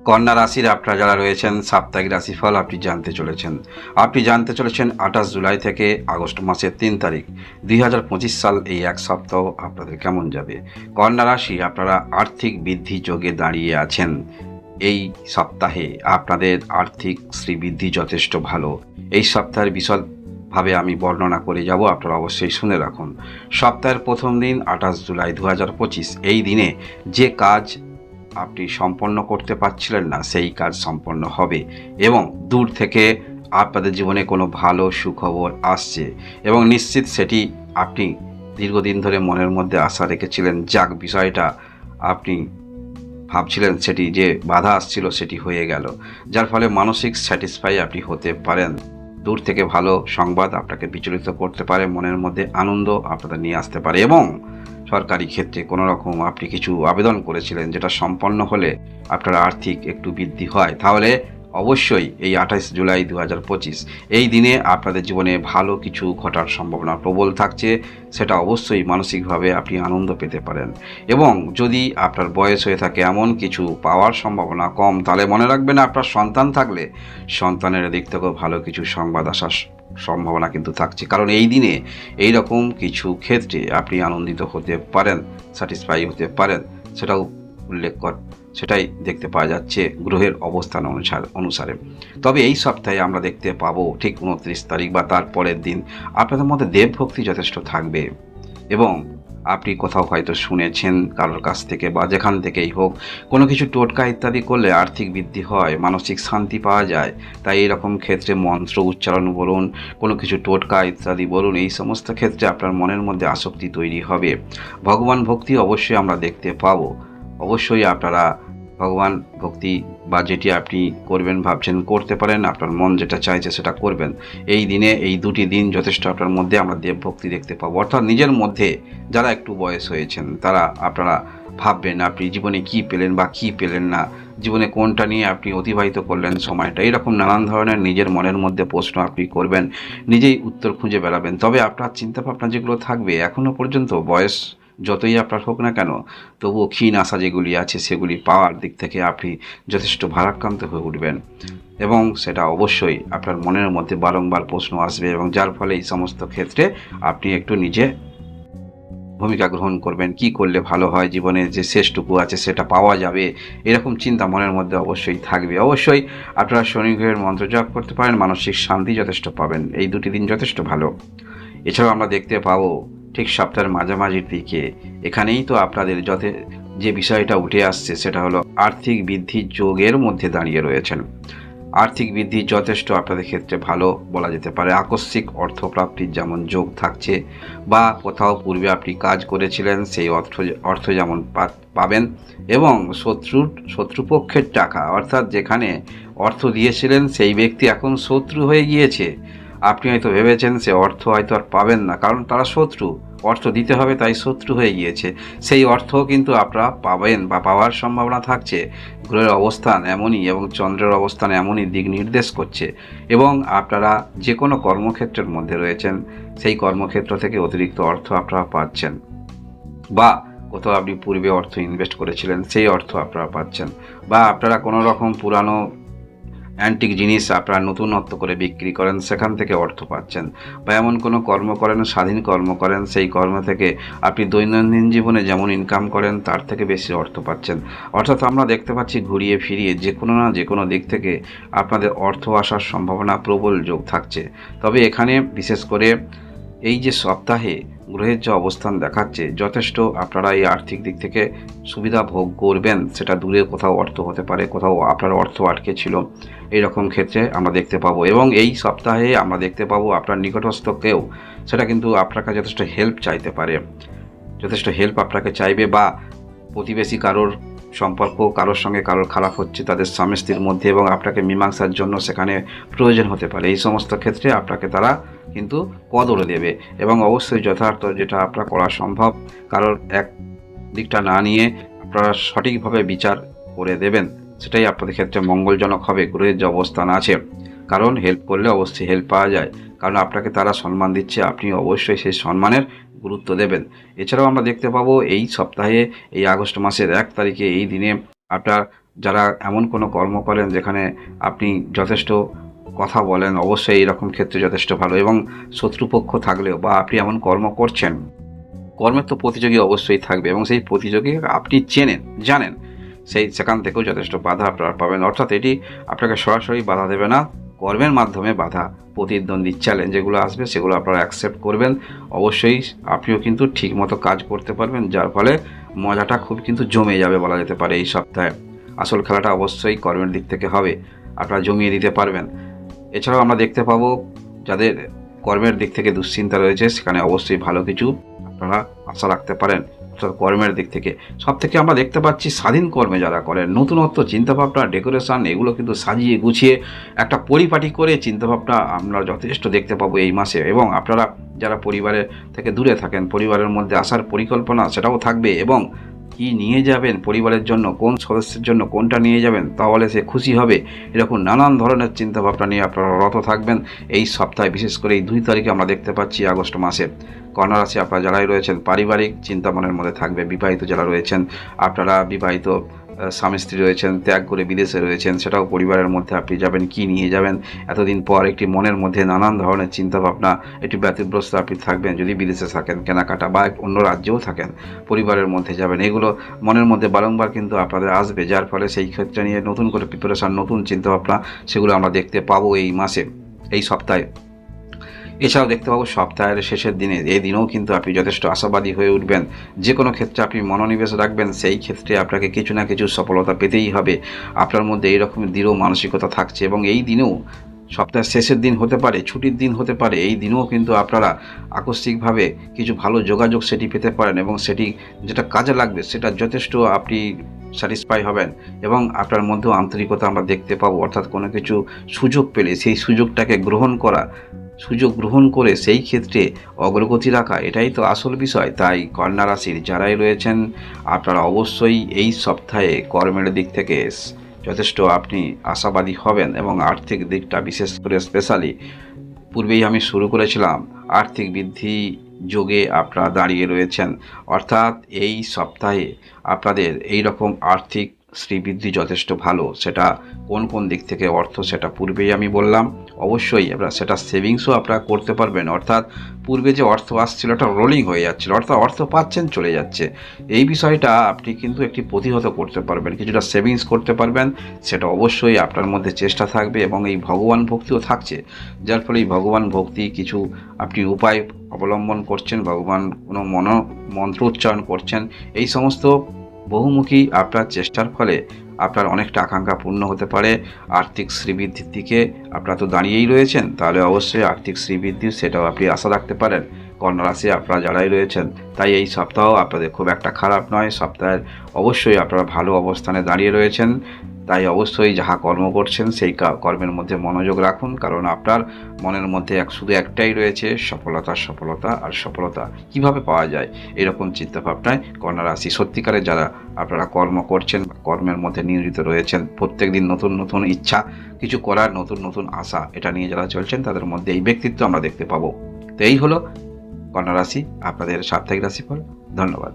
কন্যা রাশির আপনারা যারা রয়েছেন সাপ্তাহিক রাশিফল আপনি জানতে চলেছেন। 28 জুলাই থেকে আগস্ট মাসের 3 তারিখ 2025 সাল, এই এক সপ্তাহ আপনাদের কেমন যাবে। কন্যা রাশি, আপনারা আর্থিক বৃদ্ধি যোগে দাঁড়িয়ে আছেন। এই সপ্তাহে আপনাদের আর্থিক শ্রীবৃদ্ধি যথেষ্ট ভালো। এই সপ্তাহের বিশদভাবে আমি বর্ণনা করে যাব, আপনারা অবশ্যই শুনে রাখুন। সপ্তাহের প্রথম দিন 28 জুলাই 2025, এই দিনে যে কাজ আপনি সম্পন্ন করতে পারছিলেন না সেই কাজ সম্পন্ন হবে এবং দূর থেকে আপনাদের জীবনে কোনো ভালো সুখবর আসছে এবং নিশ্চিত সেটি আপনি দীর্ঘদিন ধরে মনের মধ্যে আশা রেখেছিলেন। যাক, বিষয়টা আপনি ভাবছিলেন সেটি যে বাধা আসছিল সেটি হয়ে গেল, যার ফলে মানসিক স্যাটিসফাই আপনি হতে পারেন। দূর থেকে ভালো সংবাদ আপনাকে বিচলিত করতে পারে, মনের মধ্যে আনন্দ আপনাদের নিয়ে আসতে পারে এবং সরকারি ক্ষেত্রে কোনো রকম আপনি কিছু আবেদন করেছিলেন যেটা সম্পন্ন হলে আপনার আর্থিক একটু বৃদ্ধি হয়, তাহলে অবশ্যই এই 28 জুলাই 2025 এই দিনে আপনাদের জীবনে ভালো কিছু ঘটার সম্ভাবনা প্রবল থাকছে। সেটা অবশ্যই মানসিকভাবে আপনি আনন্দ পেতে পারেন এবং যদি আপনার বয়স হয়ে থাকে এমন কিছু পাওয়ার সম্ভাবনা কম, তাহলে মনে রাখবেন আপনার সন্তান থাকলে সন্তানের দিক থেকেও ভালো কিছু সংবাদ আসার সম্ভাবনা কিন্তু থাকছে। কারণ এই দিনে এই রকম কিছু ক্ষেত্রে আপনি আনন্দিত হতে পারেন, স্যাটিসফাই হতে পারেন, সেটাও সেটাই দেখতে পাওয়া যাচ্ছে গ্রহের অবস্থান অনুসারে। তবে এই সপ্তাহে আমরা দেখতে পাবো ঠিক 29 তারিখ বা তার পরের দিন আপনাদের মধ্যে দেবভক্তি যথেষ্ট থাকবে এবং আপনি কোথাও হয়তো শুনেছেন কারোর কাছ থেকে বা যেখান থেকেই হোক কোনো কিছু টোটকা ইত্যাদি করলে আর্থিক বৃদ্ধি হয়, মানসিক শান্তি পাওয়া যায়। তাই এইরকম ক্ষেত্রে মন্ত্র উচ্চারণ বলুন, কোনো কিছু টোটকা ইত্যাদি বলুন, এই সমস্ত ক্ষেত্রে আপনার মনের মধ্যে আসক্তি তৈরি হবে। ভগবান ভক্তি অবশ্যই আমরা দেখতে পাবো। অবশ্যই আপনারা ভগবান ভক্তি বা যেটি আপনি করবেন ভাবছেন করতে পারেন, আপনার মন যেটা চাইছে সেটা করবেন। এই দিনে এই দুটি দিন যথেষ্ট আপনার মধ্যে আমরা দেবভক্তি দেখতে পাবো। অর্থাৎ নিজের মধ্যে যারা একটু বয়স হয়েছেন তারা আপনারা ভাববেন আপনি জীবনে কি পেলেন বা কি পেলেন না, জীবনে কোনটা নিয়ে আপনি অতিবাহিত করলেন সময়টা, এরকম নানান ধরনের নিজের মনের মধ্যে প্রশ্ন আপনি করবেন, নিজেই উত্তর খুঁজে বেড়াবেন। তবে আপনার চিন্তাভাবনা যেগুলো থাকবে এখনও পর্যন্ত বয়স যতই আপনার হোক না কেন, তবুও ক্ষীণ আশা যেগুলি আছে সেগুলি পাওয়ার দিক থেকে আপনি যথেষ্ট ভারাক্রান্ত হয়ে উঠবেন এবং সেটা অবশ্যই আপনার মনের মধ্যে বারংবার প্রশ্ন আসবে এবং যার ফলে এই সমস্ত ক্ষেত্রে আপনি একটু নিজে ভূমিকা গ্রহণ করবেন, কি করলে ভালো হয়, জীবনে যে শেষটুকু আছে সেটা পাওয়া যাবে, এরকম চিন্তা মনের মধ্যে অবশ্যই থাকবে। অবশ্যই আপনারা শনি গ্রহের মন্ত্র জপ করতে পারেন, মানসিক শান্তি যথেষ্ট পাবেন। এই দুটি দিন যথেষ্ট ভালো। এছাড়াও আমরা দেখতে পাবো ঠিক সপ্তাহের মাঝামাঝির দিকে এখানেই তো আপনাদের যে বিষয়টা উঠে আসছে সেটা হলো আর্থিক বৃদ্ধির যোগের মধ্যে দাঁড়িয়ে রয়েছেন। আর্থিক বৃদ্ধি যথেষ্ট আপনাদের ক্ষেত্রে ভালো বলা যেতে পারে। আকস্মিক অর্থপ্রাপ্তির যেমন যোগ থাকছে বা কোথাও পূর্বে আপনি কাজ করেছিলেন সেই অর্থ যেমন পাবেন এবং শত্রুপক্ষের টাকা, অর্থাৎ যেখানে অর্থ দিয়েছিলেন সেই ব্যক্তি এখন শত্রু হয়ে গিয়েছে। আপনি হয়তো ভেবেছেন সে অর্থ হয়তো আর পাবেন না, কারণ তারা শত্রু, অর্থ দিতে হবে তাই শত্রু হয়ে গিয়েছে। সেই অর্থ কিন্তু আপনারা পাবেন বা পাওয়ার সম্ভাবনা থাকছে। গ্রহের অবস্থান এমনই এবং চন্দ্রের অবস্থান এমনই দিক নির্দেশ করছে এবং আপনারা যে কোনো কর্মক্ষেত্রের মধ্যে রয়েছেন সেই কর্মক্ষেত্র থেকে অতিরিক্ত অর্থ আপনারা পাচ্ছেন বা কোথাও আপনি পূর্বে অর্থ ইনভেস্ট করেছিলেন সেই অর্থ আপনারা পাচ্ছেন বা আপনারা কোনো রকম পুরানো অ্যান্টিক জিনিস আপনারা নতুনত্ব করে বিক্রি করেন, সেখান থেকে অর্থ পাচ্ছেন বা এমন কোনো কর্ম করেন, স্বাধীন কর্ম করেন, সেই কর্ম থেকে আপনি দৈনন্দিন জীবনে যেমন ইনকাম করেন তার থেকে বেশি অর্থ পাচ্ছেন। অর্থাৎ আমরা দেখতে পাচ্ছি ঘুরিয়ে ফিরিয়ে যে কোনো না যে কোনো দিক থেকে আপনাদের অর্থ আসার সম্ভাবনা প্রবল যোগ থাকছে। তবে এখানে বিশেষ করে এই যে সপ্তাহে গ্রহের যে অবস্থান দেখাচ্ছে যথেষ্ট আপনারা এই আর্থিক দিক থেকে সুবিধা ভোগ করবেন। সেটা দূরে কোথাও অর্থ হতে পারে, কোথাও আপনার অর্থ আটকে ছিল, এইরকম ক্ষেত্রে আমরা দেখতে পাবো এবং এই সপ্তাহে আমরা দেখতে পাবো আপনার নিকটস্থ কেউ সেটা কিন্তু আপনার কাছে যথেষ্ট হেল্প চাইতে পারে, যথেষ্ট হেল্প আপনাকে চাইবে বা প্রতিবেশী কারোর সম্পর্ক কারোর সঙ্গে কারোর খারাপ হচ্ছে তাদের স্বামী স্ত্রীর মধ্যে এবং আপনাকে মীমাংসার জন্য সেখানে প্রয়োজন হতে পারে। এই সমস্ত ক্ষেত্রে আপনাকে তারা কিন্তু কদরে দেবে এবং অবশ্যই যথার্থ যেটা আপনার করা সম্ভব, কারোর এক দিকটা না নিয়ে আপনারা সঠিকভাবে বিচার করে দেবেন, সেটাই আপনাদের ক্ষেত্রে মঙ্গলজনক হবে গ্রহের যে অবস্থান আছে। কারণ হেল্প করলে অবশ্যই হেল্প পাওয়া যায়, কারণ আপনাকে তারা সম্মান দিচ্ছে, আপনি অবশ্যই সেই সম্মানের গুরুত্ব দেবেন। এছাড়াও আমরা দেখতে পাবো এই সপ্তাহে এই আগস্ট মাসের 1 তারিখে এই দিনে আপনার যারা এমন কোনো কর্ম করেন যেখানে আপনি যথেষ্ট কথা বলেন, অবশ্যই এরকম ক্ষেত্রে যথেষ্ট ভালো। এবং শত্রুপক্ষ থাকলেও বা আপনি এমন কর্ম করছেন, কর্মের তো প্রতিযোগী অবশ্যই থাকবে এবং সেই প্রতিযোগী আপনি জানেন, সেখান থেকেও যথেষ্ট বাধা আপনারা পাবেন। অর্থাৎ এটি আপনাকে সরাসরি বাধা দেবে না, কর্মের মাধ্যমে বাধা, প্রতিদ্বন্দ্বী, চ্যালেঞ্জ যেগুলো আসবে সেগুলো আপনারা অ্যাকসেপ্ট করবেন। অবশ্যই আপনিও কিন্তু ঠিকমতো কাজ করতে পারবেন, যার ফলে মজাটা খুব কিন্তু জমে যাবে বলা যেতে পারে এই সপ্তাহে। আসল খেলাটা অবশ্যই কর্মের দিক থেকে হবে, আপনারা জমিয়ে দিতে পারবেন। এছাড়াও আমরা দেখতে পাবো যাদের কর্মের দিক থেকে দুশ্চিন্তা রয়েছে, সেখানে অবশ্যই ভালো কিছু আপনারা আশা রাখতে পারেন। অর্থাৎ কর্মের দিক থেকে সব থেকে আমরা দেখতে পাচ্ছি স্বাধীন কর্মে যারা করেন, নতুনত্ব চিন্তাভাবনা, ডেকোরেশন, এগুলো কিন্তু সাজিয়ে গুছিয়ে একটা পরিপাটি করে চিন্তাভাবনা আমরা যথেষ্ট দেখতে পাবো এই মাসে। এবং আপনারা যারা পরিবারের থেকে দূরে থাকেন, পরিবারের মধ্যে আসার পরিকল্পনা সেটাও থাকবে। এবং কি নিয়ে যাবেন পরিবারের জন্য, কোন সদস্যের জন্য কোনটা নিয়ে যাবেন, তাহলে সে খুশি হবে, এরকম নানান ধরনের চিন্তাভাবনা নিয়ে আপনারা রত থাকবেন এই সপ্তাহে। বিশেষ করে এই 2 তারিখে আমরা দেখতে পাচ্ছি আগস্ট মাসে। কন্যা রাশি আপনারা যারাই রয়েছেন, পারিবারিক চিন্তা মনের মধ্যে থাকবে। বিবাহিত যারা রয়েছেন, আপনারা বিবাহিত স্বামী স্ত্রী রয়েছেন, ত্যাগ করে বিদেশে রয়েছেন, সেটাও পরিবারের মধ্যে আপনি যাবেন, কি নিয়ে যাবেন, এতদিন পর একটি মনের মধ্যে নানান ধরনের চিন্তাভাবনা, একটি ব্যতিগ্রস্ত আপনি থাকবেন। যদি বিদেশে থাকেন, কেনাকাটা বা অন্য রাজ্যেও থাকেন, পরিবারের মধ্যে যাবেন, এগুলো মনের মধ্যে বারংবার কিন্তু আপনাদের আসবে, যার ফলে সেই ক্ষেত্রে নিয়ে নতুন করে প্রিপারেশান, নতুন চিন্তাভাবনা, সেগুলো আমরা দেখতে পাবো এই মাসে, এই সপ্তাহে। এছাড়াও দেখতে পাবো সপ্তাহের শেষের দিনে, এই দিনেও কিন্তু আপনি যথেষ্ট আশাবাদী হয়ে উঠবেন। যে কোনো ক্ষেত্রে আপনি মনোনিবেশ রাখবেন, সেই ক্ষেত্রে আপনাকে কিছু না কিছু সফলতা পেতেই হবে। আপনার মধ্যে এইরকম দৃঢ় মানসিকতা থাকছে। এবং এই দিনেও, সপ্তাহের শেষের দিন হতে পারে, ছুটির দিন হতে পারে, এই দিনেও কিন্তু আপনারা আকস্মিকভাবে কিছু ভালো যোগাযোগ সেটি পেতে পারেন এবং সেটি যেটা কাজে লাগবে সেটা যথেষ্ট আপনি স্যাটিসফাই হবেন। এবং আপনার মধ্যেও আন্তরিকতা আমরা দেখতে পাবো। অর্থাৎ কোনো কিছু সুযোগ পেলে সেই সুযোগটাকে সুযোগ গ্রহণ করে সেই ক্ষেত্রে অগ্রগতি রাখা, এটাই তো আসল বিষয়। তাই কন্যা রাশির যারাই রয়েছেন, আপনারা অবশ্যই এই সপ্তাহে কর্মের দিক থেকে যথেষ্ট আপনি আশাবাদী হবেন। এবং আর্থিক দিকটা বিশেষ করে স্পেশালি পূর্বেই আমি শুরু করেছিলাম, আর্থিক বৃদ্ধি যোগে আপনারা দাঁড়িয়ে রয়েছেন। অর্থাৎ এই সপ্তাহে আপনাদের এই রকম আর্থিক শ্রীবৃদ্ধি যথেষ্ট ভালো। সেটা কোন কোন দিক থেকে অর্থ, সেটা পূর্বেই আমি বললাম। অবশ্যই আপনারা সেটা সেভিংসও আপনারা করতে পারবেন। অর্থাৎ পূর্বে যে অর্থ আসছিল ওটা রোলিং হয়ে যাচ্ছিল, অর্থাৎ অর্থ পাচ্ছেন, চলে যাচ্ছে। এই বিষয়টা আপনি কিন্তু একটি প্রতিহত করতে পারবেন, কিছুটা সেভিংস করতে পারবেন। সেটা অবশ্যই আপনার মধ্যে চেষ্টা থাকবে এবং এই ভগবান ভক্তিও থাকছে, যার ফলে এই ভগবান ভক্তি কিছু আপনি উপায় অবলম্বন করছেন, ভগবান কোনো মন্ত্র উচ্চারণ করছেন। এই সমস্ত বহুমুখী আপনার চেষ্টার ফলে আপনার অনেকটা আকাঙ্ক্ষা পূর্ণ হতে পারে। আর্থিক শ্রীবৃদ্ধির দিকে আপনারা তো দাঁড়িয়েই রয়েছেন, তাহলে অবশ্যই আর্থিক শ্রীবৃদ্ধি সেটাও আপনি আশা রাখতে পারেন কন্যা রাশি আপনারা যারাই রয়েছেন। তাই এই সপ্তাহ আপনাদের খুব একটা খারাপ নয়। সপ্তাহের অবশ্যই আপনারা ভালো অবস্থানে দাঁড়িয়ে রয়েছেন। তাই অবশ্যই যাহা কর্ম করছেন সেই কর্মের মধ্যে মনোযোগ রাখুন, কারণ আপনার মনের মধ্যে শুধু একটাই রয়েছে, সফলতা, সফলতা আর সফলতা কিভাবে পাওয়া যায়, এরকম চিন্তাভাবনায় কন্যা রাশি সত্যিকারে যারা আপনারা কর্ম করছেন, কর্মের মধ্যে নিয়োজিত রয়েছেন, প্রত্যেক দিন নতুন নতুন ইচ্ছা কিছু করার, নতুন নতুন আশা, এটা নিয়ে যারা চলছেন তাদের মধ্যে এই ব্যক্তিত্ব আমরা দেখতে পাবো। তো এই হলো কন্যা রাশি আপনাদের সাপ্তাহিক রাশিফল। ধন্যবাদ।